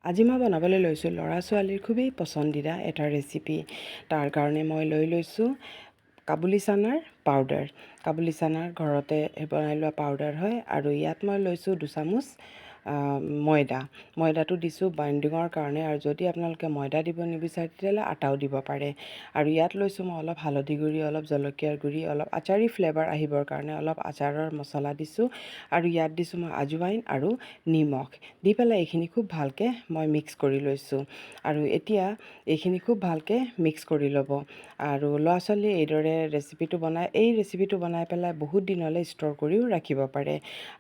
আজি মই বনাবলৈ লৈছোঁ ল'ৰা ছোৱালীৰ খুবেই পচন্দিদা এটা ৰেচিপি। তাৰ কাৰণে মই লৈ লৈছোঁ কাবুলী চানাৰ পাউডাৰ। কাবুলী চানাৰ ঘৰতে বনাই লোৱা পাউডাৰ হয় আৰু ইয়াত মই লৈছোঁ 2 চামুচ ময়দাটো দিছোঁ বাইণ্ডিঙৰ কাৰণে, আৰু যদি আপোনালোকে ময়দা দিব নিবিচাৰে তেতিয়াহ'লে আটাও দিব পাৰে। আৰু ইয়াত লৈছোঁ মই অলপ হালধি গুড়ি, অলপ জলকীয়াৰ গুড়ি, অলপ আচাৰী ফ্লেভাৰ আহিবৰ কাৰণে অলপ আচাৰৰ মছলা দিছোঁ, আৰু ইয়াত দিছোঁ মই আজৱাইন আৰু নিমখ দি পেলাই এইখিনি খুব ভালকৈ মই মিক্স কৰি লৈছোঁ। আৰু এতিয়া এইখিনি খুব ভালকৈ মিক্স কৰি ল'ব। আৰু ল'ৰা ছোৱালীয়ে এইদৰে এই ৰেচিপিটো বনাই পেলাই বহুত দিনলৈ ষ্ট'ৰ কৰিও ৰাখিব পাৰে।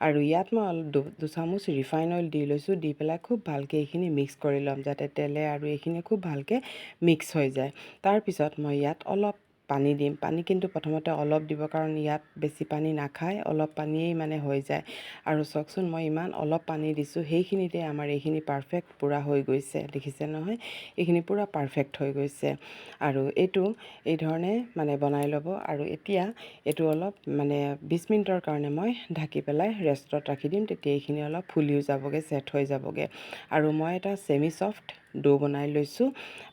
আৰু ইয়াত মই অলপ 2 চামুচ ৰিফাইন অইল দি লৈছোঁ, দি পেলাই খুব ভালকৈ এইখিনি মিক্স কৰি ল'ম যাতে তেলে আৰু এইখিনি খুব ভালকৈ মিক্স হৈ যায়। তাৰপিছত মই ইয়াত অলপ পানী দিম। পানী কিন্তু প্ৰথমতে অলপ দিব, কাৰণ ইয়াত বেছি পানী নাখায়, অলপ পানীয়েই মানে হৈ যায়। আৰু চাওকচোন মই ইমান অলপ পানী দিছোঁ, সেইখিনিতে আমাৰ এইখিনি পাৰফেক্ট পূৰা হৈ গৈছে। দেখিছে নহয়, এইখিনি পূৰা পাৰফেক্ট হৈ গৈছে। আৰু এইটো এই ধৰণে মানে বনাই ল'ব। আৰু এতিয়া এইটো অলপ 20 মিনিটৰ কাৰণে মই ঢাকি পেলাই ৰেষ্টত ৰাখি দিম। তেতিয়া এইখিনি অলপ ফুলিও যাবগৈ, ছেট হৈ যাবগৈ। আৰু মই এটা ছেমি ছফ্ট ডো বনাই লৈছোঁ,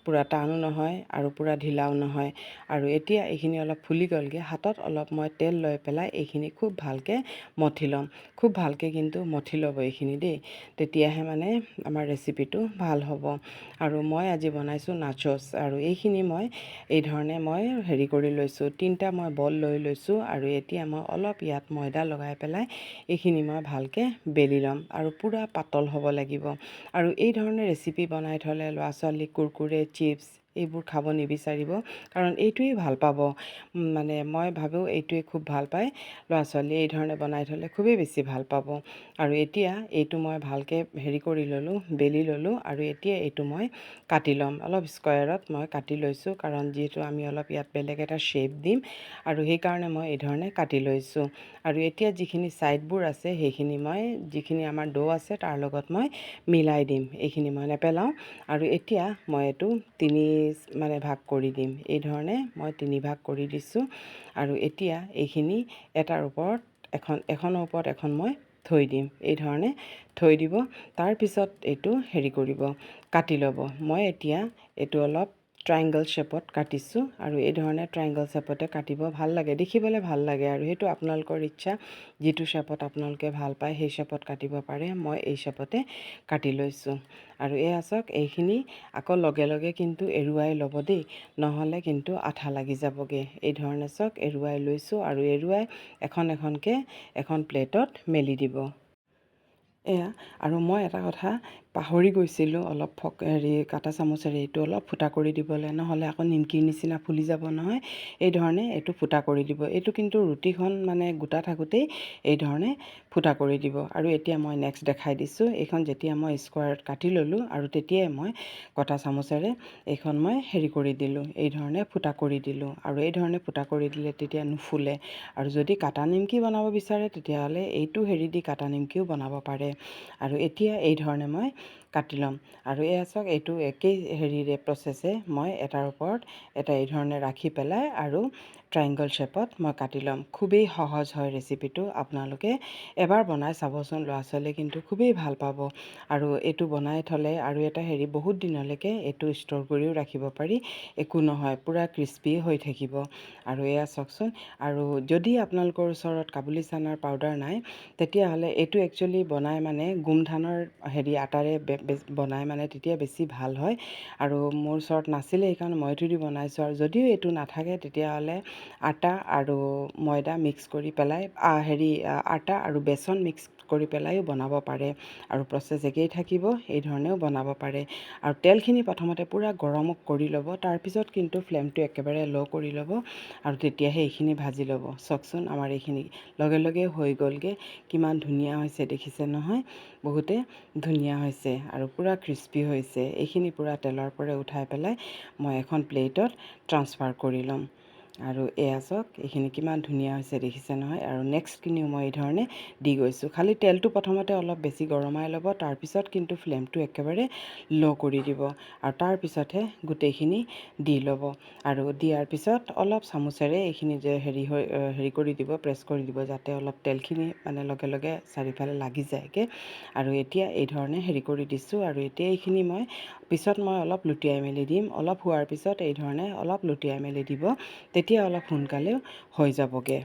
পূৰা টানো নহয় আৰু পূৰা ঢিলাও নহয়। আৰু এতিয়া এইখিনি অলপ ফুলি গ'লগৈ। হাতত অলপ মই তেল লৈ পেলাই এইখিনি খুব ভালকৈ মঠি ল'ম। খুব ভালকৈ কিন্তু মঠি ল'ব এইখিনি দেই, তেতিয়াহে মানে আমাৰ ৰেচিপিটো ভাল হ'ব। আৰু মই আজি বনাইছোঁ নাচোচ, আৰু এইখিনি মই এই ধৰণে মই কৰি লৈছোঁ। 3টা মই বল লৈ লৈছোঁ, আৰু এতিয়া মই অলপ ইয়াত ময়দা লগাই পেলাই এইখিনি মই ভালকৈ বেলি ল'ম। আৰু পূৰা পাতল হ'ব লাগিব। আৰু এই ধৰণে ৰেচিপি বনাই থ'লে ল'ৰা ছোৱালীক কুৰকুৰে, চিপছ এইবোৰ খাব নিবিচাৰিব, কাৰণ এইটোৱেই ভাল পাব। মই ভাবোঁ এইটোৱে খুব ভাল পায় ল'ৰা ছোৱালীয়ে, এই ধৰণে বনাই থ'লে খুবেই বেছি ভাল পাব। আৰু এতিয়া এইটো মই ভালকৈ কৰি ল'লোঁ, বেলি ল'লোঁ। আৰু এতিয়া এইটো মই কাটি ল'ম। অলপ স্কোৱাৰত মই কাটি লৈছোঁ, কাৰণ যিহেতু আমি অলপ ইয়াত বেলেগ এটা শ্বেপ দিম, আৰু সেইকাৰণে মই এই ধৰণে কাটি লৈছোঁ। আৰু এতিয়া যিখিনি ছাইডবোৰ আছে সেইখিনি মই যিখিনি আমাৰ ডো আছে তাৰ লগত মই মিলাই দিম। এইখিনি মই নেপেলাওঁ। আৰু এতিয়া মই এইটো ভাগ কৰি দিম। এই ধৰণে মই 3 ভাগ কৰি দিছোঁ। আৰু এতিয়া এইখিনি এটাৰ ওপৰত এখনৰ ওপৰত এখন মই থৈ দিম। এই ধৰণে থৈ দিব। তাৰপিছত এইটো কৰিব, কাটি ল'ব। মই এতিয়া এইটো অলপ ট্ৰায়েংগল শ্বেপত কাটিছোঁ, আৰু এই ধৰণে ট্ৰায়েংগল শ্বেপতে কাটিব ভাল লাগে, দেখিবলৈ ভাল লাগে। আৰু সেইটো আপোনালোকৰ ইচ্ছা, যিটো শ্বেপত আপোনালোকে ভাল পায় সেই শ্বেপত কাটিব পাৰে। মই এই শ্বেপতে কাটি লৈছোঁ। আৰু এয়া চাওক, এইখিনি আকৌ লগে লগে কিন্তু এৰুৱাই ল'ব দেই, নহ'লে কিন্তু আঠা লাগি যাবগৈ। এই ধৰণে চাওক, এৰুৱাই লৈছোঁ, আৰু এৰুৱাই এখনকৈ এখন প্লেটত মেলি দিব। আৰু মই এটা কথা পাহৰি গৈছিলোঁ, অলপ কাটা চামুচেৰে এইটো অলপ ফুটা কৰি দিবলৈ, নহ'লে আকৌ নিমকিৰ নিচিনা ফুলি যাব নহয়। এই ধৰণে এইটো ফুটা কৰি দিব। এইটো কিন্তু ৰুটিখন গোটা থাকোঁতেই এই ধৰণে ফুটা কৰি দিব। আৰু এতিয়া মই নেক্সট দেখাই দিছোঁ। এইখন যেতিয়া মই স্কোৱাৰত কাটি ল'লোঁ, আৰু তেতিয়াই মই কটা চামুচেৰে এইখন মই কৰি দিলোঁ, এই ধৰণে ফুটা কৰি দিলোঁ। আৰু এই ধৰণে ফুটা কৰি দিলে তেতিয়া নুফুলে। আৰু যদি কাটা নিমকি বনাব বিচাৰে তেতিয়াহ'লে এইটো দি কাটা নিমকিও বনাব পাৰে। আৰু এতিয়া এই ধৰণে মই কাটি ল'ম। আৰু এয়া চাওক, এইটো একেই প্ৰচেছে মই এটাৰ ওপৰত এটা এই ধৰণে ৰাখি পেলাই আৰু ট্ৰায়েংগল শ্বেপত মই কাটি ল'ম। খুবেই সহজ হয় ৰেচিপিটো, আপোনালোকে এবাৰ বনাই চাবচোন, ল'ৰা ছোৱালীয়ে কিন্তু খুবেই ভাল পাব। আৰু এইটো বনাই থ'লে আৰু এটা বহুত দিনলৈকে এইটো ষ্ট'ৰ কৰিও ৰাখিব পাৰি, একো নহয়, পূৰা ক্ৰিস্পি হৈ থাকিব। আৰু এয়া চাওকচোন। আৰু যদি আপোনালোকৰ ওচৰত কাবুলী চানাৰ পাউডাৰ নাই, তেতিয়াহ'লে এইটো একচুৱেলি বনাই গোমধানৰ আটাৰে বনাই তেতিয়া বেছি ভাল হয়। আৰু মোৰ ওচৰত নাছিলে, সেইকাৰণে মই এইটো দি বনাইছোঁ। আৰু যদিও এইটো নাথাকে তেতিয়াহ'লে আটা আৰু ময়দা মিক্স কৰি পেলাই আটা আৰু বেচন মিক্স কৰি পেলাইও বনাব পাৰে। আৰু প্ৰচেছ একেই থাকিব, এই ধৰণেও বনাব পাৰে। আৰু তেলখিনি প্ৰথমতে পূৰা গৰম কৰি ল'ব, তাৰপিছত কিন্তু ফ্লেমটো একেবাৰে ল' কৰি ল'ব, আৰু তেতিয়াহে এইখিনি ভাজি ল'ব। চাওকচোন, আমাৰ এইখিনি লগে লগে হৈ গ'লগৈ। কিমান ধুনীয়া হৈছে দেখিছে নহয়, বহুতে ধুনীয়া হৈছে আৰু পূৰা ক্ৰিস্পি হৈছে। এইখিনি পূৰা তেলৰ পৰা উঠাই পেলাই মই এখন প্লেটত ট্ৰান্সফাৰ কৰি ল'ম। আৰু এয়া চাওক এইখিনি কিমান ধুনীয়া হৈছে দেখিছে নহয়। আৰু নেক্সটখিনিও মই এই ধৰণে দি গৈছোঁ। খালি তেলটো প্ৰথমতে অলপ বেছি গৰমাই ল'ব, তাৰপিছত কিন্তু ফ্লেমটো একেবাৰে ল' কৰি দিব আৰু তাৰপিছতহে গোটেইখিনি দি ল'ব। আৰু দিয়াৰ পিছত অলপ চামুচেৰে এইখিনি যে হেৰি কৰি দিব, প্ৰেছ কৰি দিব, যাতে অলপ তেলখিনি মানে লগে লগে চাৰিওফালে লাগি যায়গৈ। আৰু এতিয়া এই ধৰণে হেৰি কৰি দিছোঁ। আৰু এতিয়া এইখিনি মই পিছত মই অলপ লুটিয়াই মেলি দিম। অলপ হোৱাৰ পিছত এই ধৰণে অলপ লুটিয়াই মেলি দিব, তেতিয়া অলপ সোনকালেও হৈ যাবগৈ।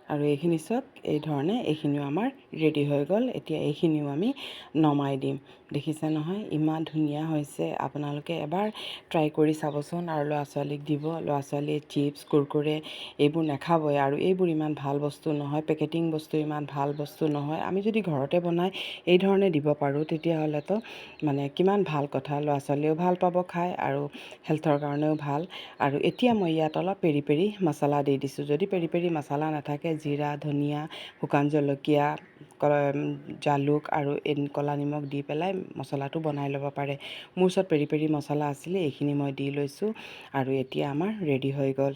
আৰু এইখিনি চব এই ধৰণে এইখিনিও আমাৰ ৰেডি হৈ গ'ল। এতিয়া এইখিনিও আমি নমাই দিম। দেখিছে নহয় ইমান ধুনীয়া হৈছে। আপোনালোকে এবাৰ ট্ৰাই কৰি চাবচোন আৰু ল'ৰা ছোৱালীক দিব। ল'ৰা ছোৱালীয়ে চিপছ কুৰকুৰে এইবোৰ নাখাবই, আৰু এইবোৰ ইমান ভাল বস্তু নহয়, পেকেটিং বস্তু ইমান ভাল বস্তু নহয়। আমি যদি ঘৰতে বনাই এই ধৰণে দিব পাৰোঁ তেতিয়াহ'লেতো মানে কিমান ভাল কথা। ল'ৰা ছোৱালীয়েও ভাল পাব খাই আৰু হেল্থৰ কাৰণেও ভাল। আৰু এতিয়া মই ইয়াত অলপ পেৰি পেৰি মছলা দি দিছোঁ। যদি পেৰি পেৰি মছলা নাথাকে, জিৰা, ধনিয়া, শুকান জলকীয়া, জালুক আৰু ক'লা নিমখ দি পেলাই মছলাটো বনাই ল'ব পাৰে। মোৰ ওচৰত পেৰি পেৰি মছলা আছিলে, এইখিনি মই দি লৈছোঁ। আৰু এতিয়া আমাৰ ৰেডি হৈ গ'ল।